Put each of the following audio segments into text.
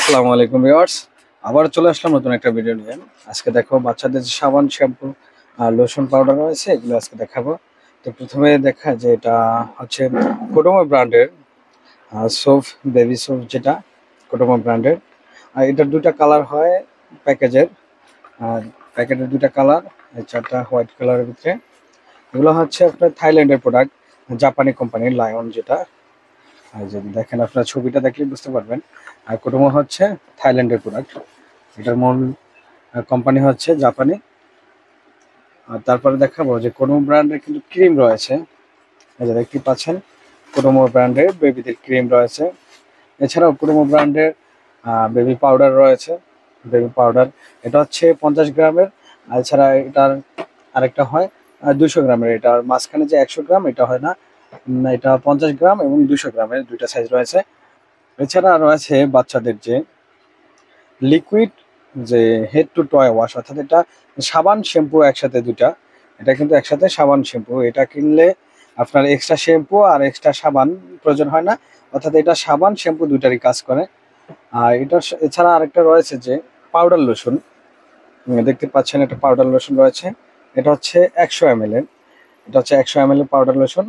আসসালামু আলাইকুম ভিউয়ার্স, আবার চলে আসলাম নতুন একটা ভিডিও নিয়ে। আজকে দেখো বাচ্চাদের যে সাবান, শ্যাম্পু আর লোশন পাউডার রয়েছে এগুলো আজকে দেখাবো। তো প্রথমে দেখা যে এটা হচ্ছে কোডোমো ব্র্যান্ডের সোপ, বেবি সোপ, যেটা কোডোমো ব্র্যান্ডের। আর এটার দুইটা কালার হয় প্যাকেজের। আর প্যাকেটের দুইটা কালার, চারটা হোয়াইট কালারের ভিতরে। এগুলো হচ্ছে আপনার থাইল্যান্ডের প্রোডাক্ট, জাপানি কোম্পানির লায়ন যেটা। আর যদি দেখেন আপনার ছবিটা দেখলে বুঝতে পারবেন। আর কোডোমো হচ্ছে থাইল্যান্ডের প্রোডাক্ট, এটার মূল কোম্পানি হচ্ছে জাপানি। আর তারপরে দেখাবো যে কোডোমো ব্র্যান্ডের কিন্তু ক্রিম রয়েছে, এই যে দেখতে পাচ্ছেন কোডোমো ব্র্যান্ডের বেবিদের ক্রিম রয়েছে। এছাড়াও কোডোমো ব্র্যান্ডের বেবি পাউডার রয়েছে। বেবি পাউডার এটা হচ্ছে 50 গ্রামের। আর এছাড়া এটার আরেকটা হয় 200 গ্রামের। এটার মাঝখানে যে 100 গ্রাম এটা হয় না, এটা 50 গ্রাম এবং 200 গ্রামের দুইটা সাইজ রয়েছে। এছাড়া রয়েছে বাচ্চাদের যে লিকুইড, যে হেড টু টয় ওয়াশ, অর্থাৎ এটা সাবান শ্যাম্পু একসাথে দুটা। এটা কিন্তু একসাথে সাবান শ্যাম্পু, এটা কিনলে আপনার এক্সট্রা শ্যাম্পু আর এক্সট্রা সাবান প্রয়োজন হয় না, অর্থাৎ এটা সাবান শ্যাম্পু দুটারই কাজ করে। আর এটা এছাড়া আরেকটা রয়েছে যে পাউডার লোশন, দেখতে পাচ্ছেন এটা পাউডার লোশন রয়েছে। এটা হচ্ছে 100 ml এর, এটা হচ্ছে 100 ml এর পাউডার লোশন।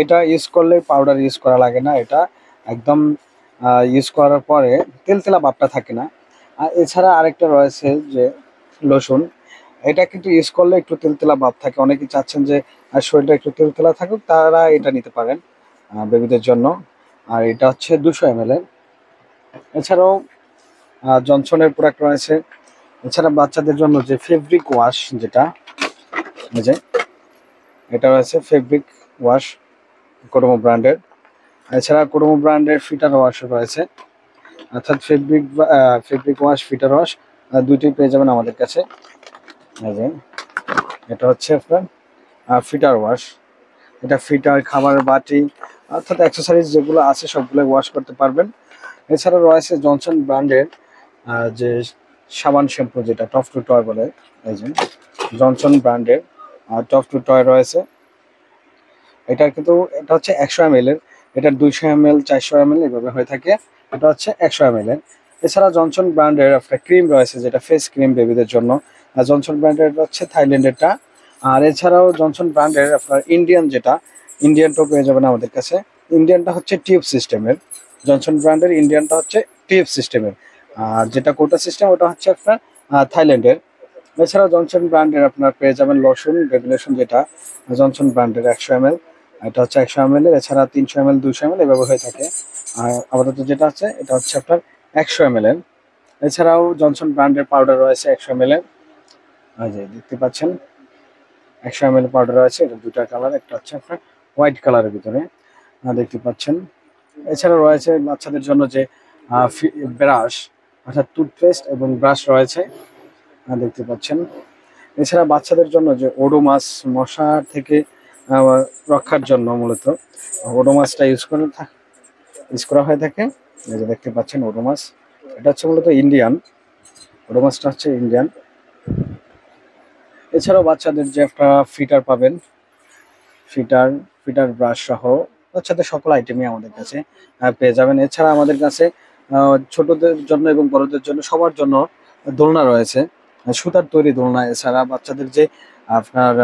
এটা ইউজ করলে পাউডার ইউজ করা লাগে না, এটা একদম ইউজ করার পরে তেলতেলা ভাবটা থাকে না। আর এছাড়া আরেকটা রয়েছে যে লোশন, এটা কিন্তু ইউজ করলে একটু তেলতেলা ভাব থাকে। অনেকেই চাচ্ছেন যে শরীরটা একটু তেলতেলা থাকুক, তারা এটা নিতে পারেন বেবিদের জন্য। আর এটা হচ্ছে 200 ml এর। এছাড়াও জনসনের প্রোডাক্ট রয়েছে। এছাড়া বাচ্চাদের জন্য যে ফেব্রিক ওয়াশ, যেটা এই যে এটা রয়েছে ফেব্রিক ওয়াশ কোডোমো ব্র্যান্ডের। এছাড়া কোডোমো ব্র্যান্ডের ফিটার ওয়াশ রয়েছে, অর্থাৎ ফেব্রিক ওয়াশ, ফিটার ওয়াশ দুইটাই পেয়ে যাবেন আমাদের কাছে। এই যে এটা হচ্ছে আপনার ফিটার ওয়াশ, এটা ফিটার, খাবারের বাটি, অর্থাৎ অ্যাক্সেসরিজ যেগুলো আছে সবগুলো ওয়াশ করতে পারবেন। এছাড়া রয়েছে জনসন ব্র্যান্ডের যে সাবান শ্যাম্পু, যেটা টপ টু টয় বলে। এই যে জনসন ব্র্যান্ডের টপ টু টয় রয়েছে। এটা কিন্তু এটা হচ্ছে 100 ml এর, এটা 200 ml, 400 ml এভাবে হয়ে থাকে। এটা হচ্ছে 100 ml এর। এছাড়া জনসন ব্র্যান্ডের একটা ক্রিম রয়েছে, যেটা ফেস ক্রিম বেবিদের জন্য। আর জনসন ব্র্যান্ডের হচ্ছে থাইল্যান্ডেরটা। আর এছাড়াও জনসন ব্র্যান্ডের আপনার ইন্ডিয়ান, যেটা ইন্ডিয়ানটাও পেয়ে যাবেন আমাদের কাছে। ইন্ডিয়ানটা হচ্ছে টিউব সিস্টেমের, জনসন ব্র্যান্ডের ইন্ডিয়ানটা হচ্ছে টিউব সিস্টেমের। আর যেটা কোটা সিস্টেম ওটা হচ্ছে আপনার থাইল্যান্ডের। এছাড়াও জনসন ব্র্যান্ডের আপনার পেয়ে যাবেন লোশন, বেবি লোশন, যেটা জনসন ব্র্যান্ডের 100 ml, এটা হচ্ছে 100 ml এর। এছাড়া 300 ml, 200 ml এভাবে হয়ে থাকে। আর আপাতত যেটা আছে এটা হচ্ছে আপনার 100 ml এর। এছাড়াও জনসন ব্র্যান্ডের পাউডার রয়েছে 100 ml এর, এই যে দেখতে পাচ্ছেন 100 ml পাউডার রয়েছে। এটা দুটা কালার, একটা হচ্ছে আপনার হোয়াইট কালারের ভিতরে, দেখতে পাচ্ছেন। এছাড়া রয়েছে বাচ্চাদের জন্য যে ব্রাশ, অর্থাৎ টুথপেস্ট এবং ব্রাশ রয়েছে, দেখতে পাচ্ছেন। এছাড়া বাচ্চাদের জন্য যে ওডোমাস, মশা থেকে রক্ষার জন্য মূলত ওডোমাসটা ইউজ করা হয়ে থাকে। এই যে দেখতে পাচ্ছেন ওডোমাস, এটা হচ্ছে মূলত ইন্ডিয়ান, ওডোমাসটা হচ্ছে ইন্ডিয়ান। এছাড়াও বাচ্চাদের যে একটা ফিটার পাবেন, ফিটার ব্রাশ সহ বাচ্চাদের সকল আইটেমই আমাদের কাছে পেয়ে যাবেন। এছাড়া আমাদের কাছে ছোটদের জন্য এবং বড়দের জন্য সবার জন্য দোলনা রয়েছে, সুতার তৈরি দোলনা। এছাড়া বাচ্চাদের যে আপনার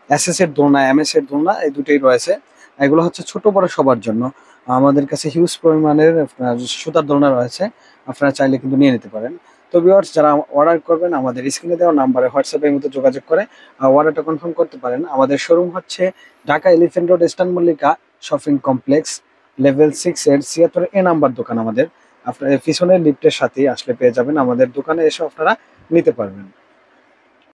এসএস এর দোলনা, এমএস এর দোলনা, এই দুটোই রয়েছে। এগুলো হচ্ছে ছোট বড় সবার জন্য। আমাদের কাছে হিউজ পরিমাণের আপনার সুতার দোলনা রয়েছে, আপনারা চাইলে কিন্তু নিয়ে নিতে পারেন। তো ভিউয়ার্স, যারা অর্ডার করবেন আমাদের স্ক্রিনে দেওয়া নাম্বারে হোয়াটসঅ্যাপের মধ্যে যোগাযোগ করে অর্ডারটা কনফার্ম করতে পারেন। আমাদের শোরুম হচ্ছে Dhaka elephant road, eastern Mallika shopping complex, level 6 এর 76 এ নাম্বার দোকান আমাদের। আপনার পিছনের লিফটের সাথেই আসলে পেয়ে যাবেন, আমাদের দোকানে এসে আপনারা নিতে পারবেন।